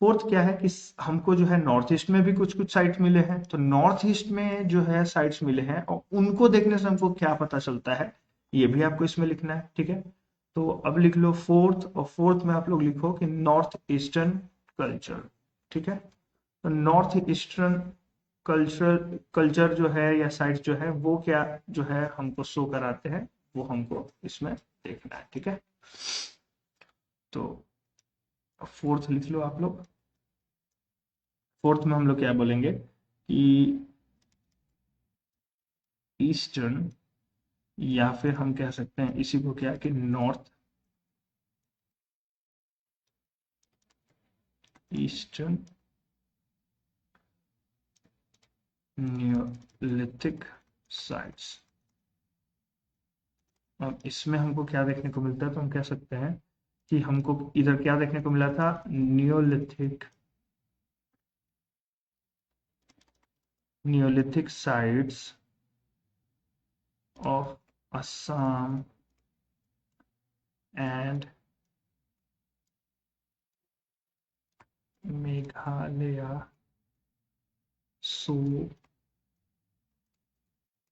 फोर्थ क्या है कि हमको जो है नॉर्थ ईस्ट में भी कुछ कुछ साइट्स मिले हैं। तो नॉर्थ ईस्ट में जो है साइट्स मिले हैं और उनको देखने से हमको क्या पता चलता है, ये भी आपको इसमें लिखना है। ठीक है, तो अब लिख लो फोर्थ, और फोर्थ में आप लोग लिखो कि नॉर्थ ईस्टर्न कल्चर। ठीक है, तो नॉर्थ ईस्टर्न कल्चर जो है या साइट्स जो है वो क्या जो है हमको शो कराते हैं, वो हमको इसमें देखना है। ठीक है, तो फोर्थ लिख लो आप लोग। फोर्थ में हम लोग क्या बोलेंगे कि ईस्टर्न, या फिर हम कह सकते हैं इसी को क्या कि नॉर्थ ईस्टर्न नियोलिथिक साइट्स। अब इसमें हमको क्या देखने को मिलता है, तो हम कह सकते हैं कि हमको इधर क्या देखने को मिला था, Neolithic sites of Assam and Meghalaya show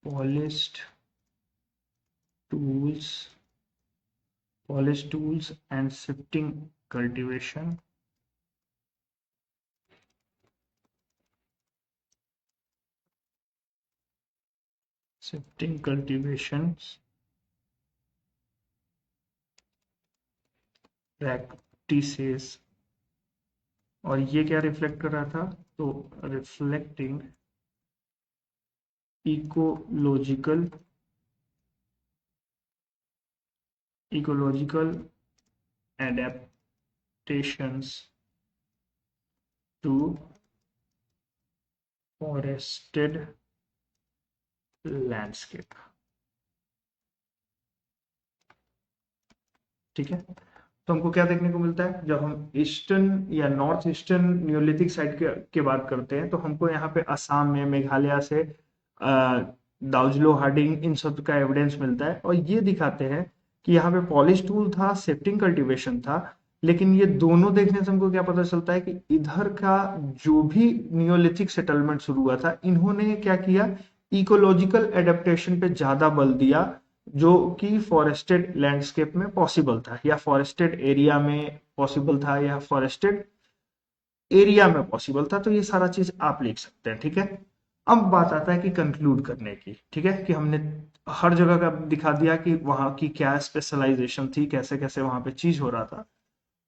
polished tools and shifting cultivation, practices। और ये क्या रिफ्लेक्ट कर रहा था, तो reflecting ecological adaptations to forested landscape। ठीक है, तो हमको क्या देखने को मिलता है, जब हम ईस्टर्न या नॉर्थ ईस्टर्न न्यूलिथिक साइड के बात करते हैं, तो हमको यहाँ पे असम में मेघालय से दाउजलो हार्डिंग इन सब का एविडेंस मिलता है, और ये दिखाते हैं कि यहाँ पे पॉलिश टूल था, शिफ्टिंग कल्टीवेशन था। लेकिन ये दोनों देखने से हमको क्या पता चलता है कि इधर का जो भी नियोलिथिक सेटलमेंट शुरू हुआ था, इन्होंने क्या किया, इकोलॉजिकल एडेप्टेशन पे ज्यादा बल दिया, जो कि फॉरेस्टेड लैंडस्केप में पॉसिबल था, या फॉरेस्टेड एरिया में पॉसिबल था, या फॉरेस्टेड एरिया में पॉसिबल था। तो ये सारा चीज आप लिख सकते हैं। ठीक है, अब बात आता है कि कंक्लूड करने की। ठीक है, कि हमने हर जगह का दिखा दिया कि वहां की क्या स्पेशलाइजेशन थी, कैसे कैसे वहां पे चीज हो रहा था।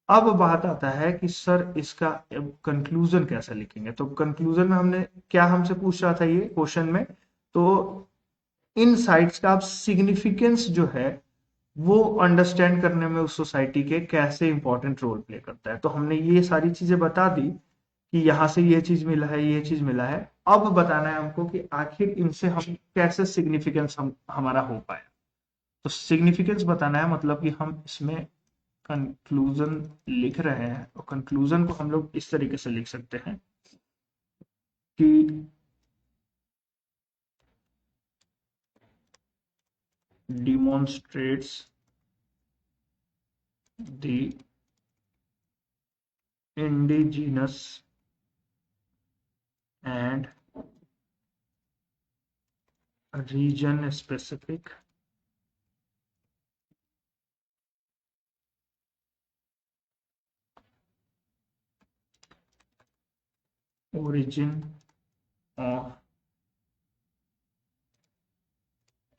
अब बात आता है कि सर इसका कंक्लूजन कैसे लिखेंगे। तो कंक्लूजन में हमने क्या हमसे पूछ रहा था ये क्वेश्चन में, तो इन साइट्स का सिग्निफिकेंस जो है वो अंडरस्टैंड करने में उस सोसाइटी के कैसे इंपॉर्टेंट रोल प्ले करता है। तो हमने ये सारी चीजें बता दी कि यहाँ से ये चीज मिला है, ये चीज मिला है। अब बताना है हमको कि आखिर इनसे हम कैसे सिग्निफिकेंस हमारा हो पाया। तो सिग्निफिकेंस बताना है, मतलब कि हम इसमें कंक्लूजन लिख रहे हैं, और कंक्लूजन को हम लोग इस तरीके से लिख सकते हैं कि demonstrates the indigenous and region specific origin of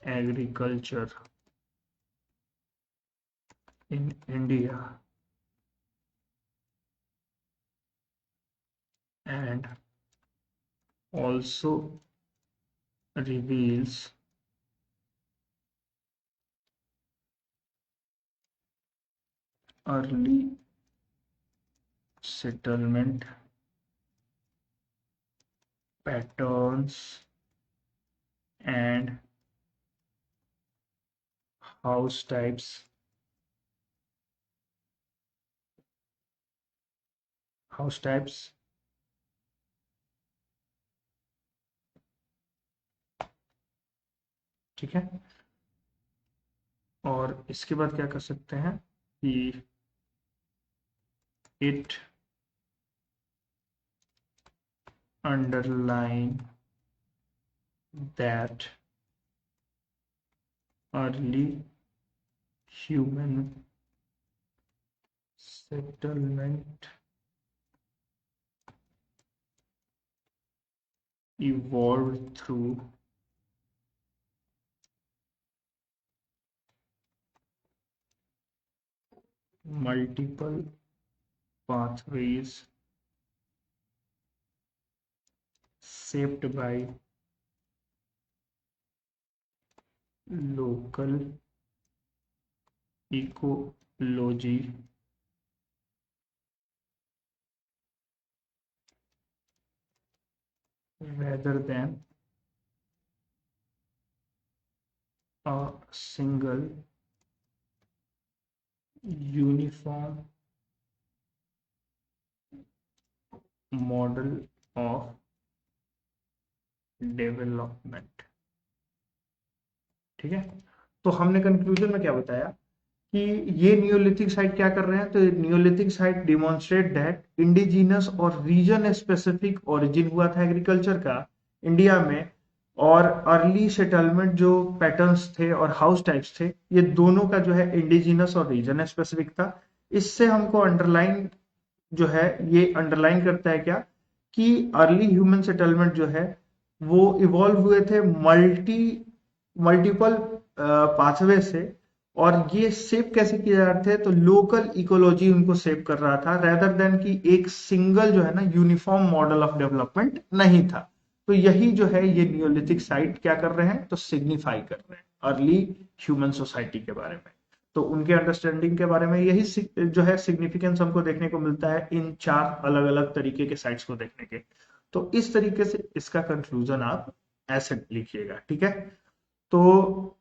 agriculture in India and also reveals early settlement patterns and house types house types ठीक है। और इसके बाद क्या कर सकते हैं कि it underline that early human settlement evolved through multiple pathways shaped by local ecology rather than a single uniform model of development. ठीक है, तो हमने कंक्लूजन में क्या बताया कि ये नियोलिथिक साइट क्या कर रहे हैं, तो Neolithic site demonstrate that indigenous और रीजन स्पेसिफिक ओरिजिन हुआ था एग्रीकल्चर का इंडिया में, और अर्ली सेटलमेंट जो पैटर्न्स थे और हाउस टाइप्स थे, ये दोनों का जो है इंडिजिनस और रीजन स्पेसिफिक था। इससे हमको अंडरलाइन जो है, ये अंडरलाइन करता है क्या कि अर्ली ह्यूमन सेटलमेंट जो है वो इवॉल्व हुए थे मल्टीपल पाथवे से, और ये सेव कैसे किए जा रहे थे, तो लोकल इकोलॉजी उनको सेव कर रहा था, रेदर देन कि एक सिंगल जो है ना यूनिफॉर्म मॉडल ऑफ डेवलपमेंट नहीं था। तो यही जो है ये नियोलिथिक साइट क्या कर रहे हैं, तो सिग्निफाई कर रहे हैं अर्ली ह्यूमन सोसाइटी के बारे में। तो उनके अंडरस्टैंडिंग के बारे में यही जो है सिग्निफिकेंस हमको देखने को मिलता है इन 4 अलग अलग तरीके के साइट्स को देखने के। तो इस तरीके से इसका कंक्लूजन आप ऐसे लिखिएगा। ठीक है, तो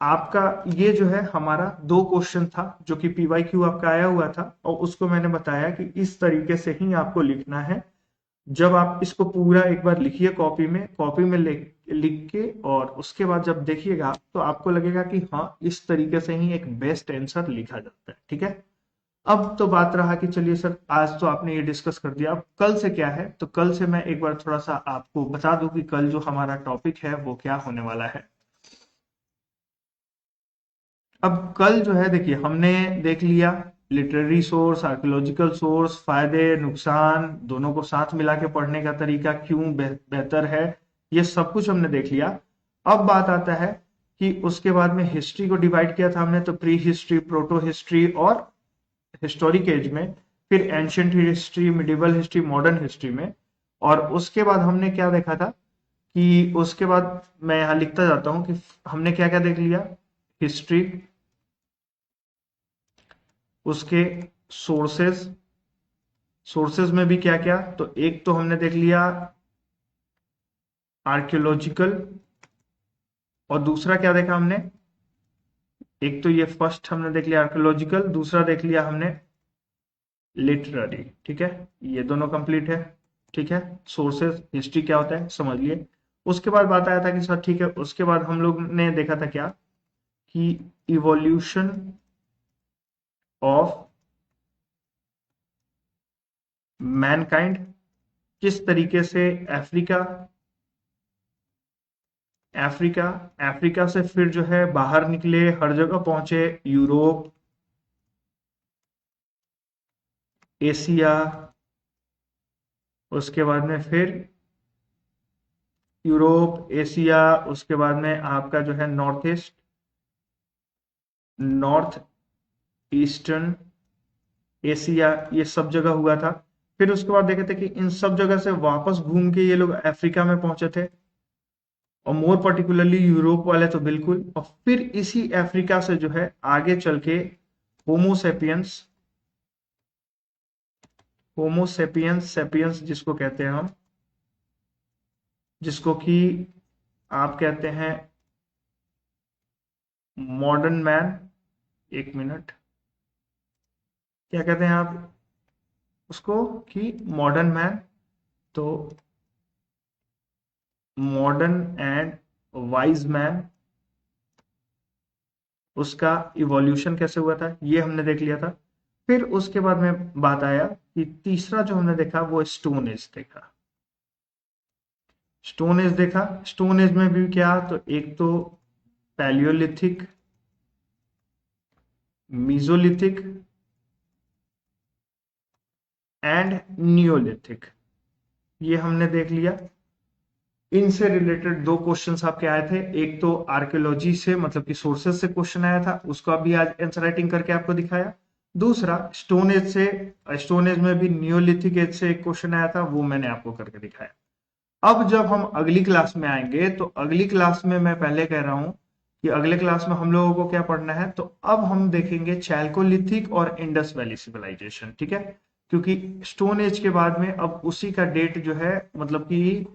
आपका ये जो है हमारा 2 क्वेश्चन था जो कि पीवाईक्यू आपका आया हुआ था, और उसको मैंने बताया कि इस तरीके से ही आपको लिखना है। जब आप इसको पूरा एक बार लिखिए कॉपी में लिख के, और उसके बाद जब देखिएगा तो आपको लगेगा कि हाँ इस तरीके से ही एक बेस्ट आंसर लिखा जाता है। ठीक है, अब तो बात रहा कि चलिए सर आज तो आपने ये डिस्कस कर दिया, अब कल से क्या है, तो कल से मैं एक बार थोड़ा सा आपको बता दूं कि कल जो हमारा टॉपिक है वो क्या होने वाला है। अब कल जो है देखिए हमने देख लिया लिटरेरी सोर्स, आर्कियोलॉजिकल सोर्स, फायदे नुकसान दोनों को साथ मिला के पढ़ने का तरीका क्यों बेहतर है, ये सब कुछ हमने देख लिया। अब बात आता है कि उसके बाद में हिस्ट्री को डिवाइड किया था हमने, तो प्री हिस्ट्री, प्रोटो हिस्ट्री और हिस्टोरिक एज में, फिर ancient history, medieval history, modern history में। और उसके बाद हमने क्या देखा था कि उसके बाद मैं यहाँ लिखता जाता हूँ कि हमने क्या क्या देख लिया, हिस्ट्री, उसके सोर्सेस, सोर्सेज में भी क्या क्या, तो एक तो हमने देख लिया आर्कियोलॉजिकल, और दूसरा क्या देखा हमने, एक तो ये फर्स्ट हमने देख लिया आर्कियोलॉजिकल, दूसरा देख लिया हमने लिटरेरी। ठीक है, ये दोनों कंप्लीट है। ठीक है, सोर्सेज हिस्ट्री क्या होता है समझ लिए। उसके बाद बात आया था कि सर ठीक है, उसके बाद हम लोग ने देखा था क्या कि इवोल्यूशन ऑफ मैनकाइंड, किस तरीके से अफ्रीका अफ्रीका अफ्रीका से फिर जो है बाहर निकले, हर जगह पहुंचे, यूरोप, एशिया, उसके बाद में फिर यूरोप, एशिया, उसके बाद में आपका जो है नॉर्थ ईस्टर्न एशिया, ये सब जगह हुआ था। फिर उसके बाद देखे थे कि इन सब जगह से वापस घूम के ये लोग अफ्रीका में पहुंचे थे, और मोर पर्टिकुलरली यूरोप वाले तो बिल्कुल। और फिर इसी अफ्रीका से जो है आगे चल के होमोसेपियंस सेपियंस जिसको कहते हैं हम, जिसको कि आप कहते हैं मॉडर्न मैन, एक मिनट, क्या कहते हैं आप उसको कि मॉडर्न मैन, तो मॉडर्न एंड वाइज मैन, उसका इवोल्यूशन कैसे हुआ था ये हमने देख लिया था। फिर उसके बाद में बात आया कि तीसरा जो हमने देखा वो स्टोन एज देखा। स्टोन एज में भी क्या, तो एक तो पैलियोलिथिक, मीजोलिथिक एंड नियोलिथिक, ये हमने देख लिया। इनसे रिलेटेड दो क्वेश्चंस आपके आए थे, एक तो आर्कियोलॉजी से मतलब कि सोर्सेज से क्वेश्चन आया था, उसको भी आज आंसर राइटिंग करके आपको दिखाया। दूसरा स्टोन एज से, स्टोन एज में भी नियोलिथिक एज से एक क्वेश्चन आया था, वो मैंने आपको करके दिखाया। अब जब हम अगली क्लास में आएंगे, तो अगली क्लास में मैं पहले कह रहा हूं कि अगले क्लास में हम लोगों को क्या पढ़ना है, तो अब हम देखेंगे चैल्कोलिथिक और इंडस वैली सिविलाइजेशन। ठीक है, क्योंकि स्टोन एज के बाद में अब उसी का डेट जो है, मतलब कि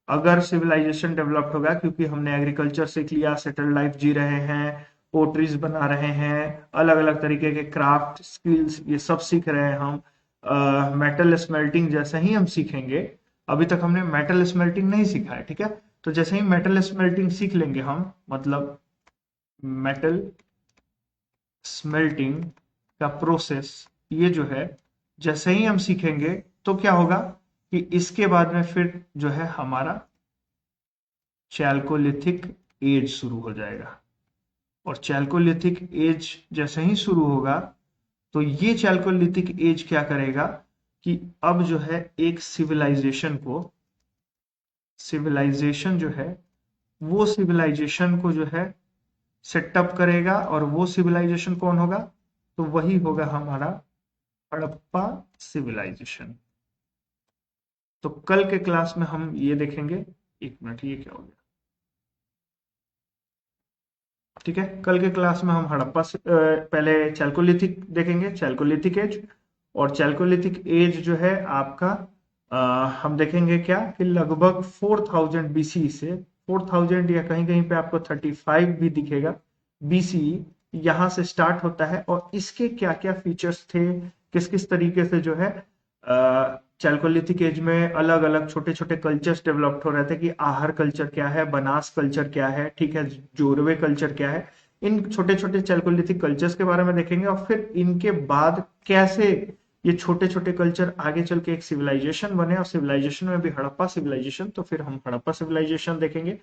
अगर सिविलाइजेशन डेवलप्ड होगा, क्योंकि हमने एग्रीकल्चर सीख लिया, सेटल लाइफ जी रहे हैं, पोट्रीज बना रहे हैं, अलग अलग तरीके के क्राफ्ट स्किल्स ये सब सीख रहे हैं हम। मेटल स्मेल्टिंग जैसे ही हम सीखेंगे, अभी तक हमने मेटल स्मेल्टिंग नहीं सीखा है। ठीक है, तो जैसे ही मेटल स्मेल्टिंग सीख लेंगे हम, मतलब मेटल स्मेल्टिंग का प्रोसेस ये जो है जैसे ही हम सीखेंगे, तो क्या होगा कि इसके बाद में फिर जो है हमारा चैल्कोलिथिक एज शुरू हो जाएगा। और चैल्कोलिथिक एज जैसे ही शुरू होगा, तो ये चैल्कोलिथिक एज क्या करेगा कि अब जो है एक सिविलाइजेशन जो है वो सिविलाइजेशन को जो है सेटअप करेगा। और वो सिविलाइजेशन कौन होगा, तो वही होगा हमारा हड़प्पा सिविलाइजेशन। तो कल के क्लास में हम ये देखेंगे, एक मिनट ये क्या हो गया, ठीक है, कल के क्लास में हम पहले चैल्कोलिथिक देखेंगे, चैल्कोलिथिक एज। और चैल्कोलिथिक एज जो है आपका हम देखेंगे क्या कि लगभग 4000 बीसी से 4000 या कहीं कहीं पे आपको 35 भी दिखेगा बीसीई, यहां से स्टार्ट होता है। और इसके क्या क्या फीचर्स थे, किस किस तरीके से जो है चैल्कोलिथिक एज में अलग अलग छोटे छोटे कल्चर्स डेवलप्ड हो रहे थे, कि आहर कल्चर क्या है, बनास कल्चर क्या है, ठीक है, जोरवे कल्चर क्या है। इन छोटे छोटे चैल्कोलिथिक कल्चर्स के बारे में देखेंगे, और फिर इनके बाद कैसे ये छोटे छोटे कल्चर आगे चल के एक सिविलाइजेशन बने, और सिविलाइजेशन में भी हड़प्पा सिविलाइजेशन, तो फिर हम हड़प्पा सिविलाइजेशन देखेंगे।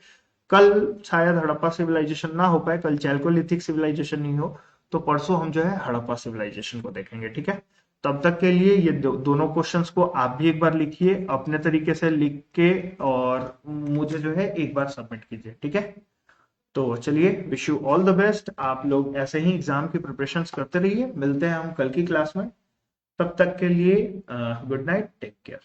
कल शायद हड़प्पा सिविलाइजेशन ना हो पाए, कल चैल्कोलिथिक सिविलाइजेशन नहीं हो, तो परसों हम जो है हड़प्पा सिविलाइजेशन को देखेंगे। ठीक है, तब तक के लिए ये दोनों क्वेश्चंस को आप भी एक बार लिखिए अपने तरीके से लिख के, और मुझे जो है एक बार सबमिट कीजिए। ठीक है, तो चलिए, wish you all the best. आप लोग ऐसे ही एग्जाम की प्रिपरेशंस करते रहिए, मिलते हैं हम कल की क्लास में। तब तक के लिए गुड नाइट, टेक केयर।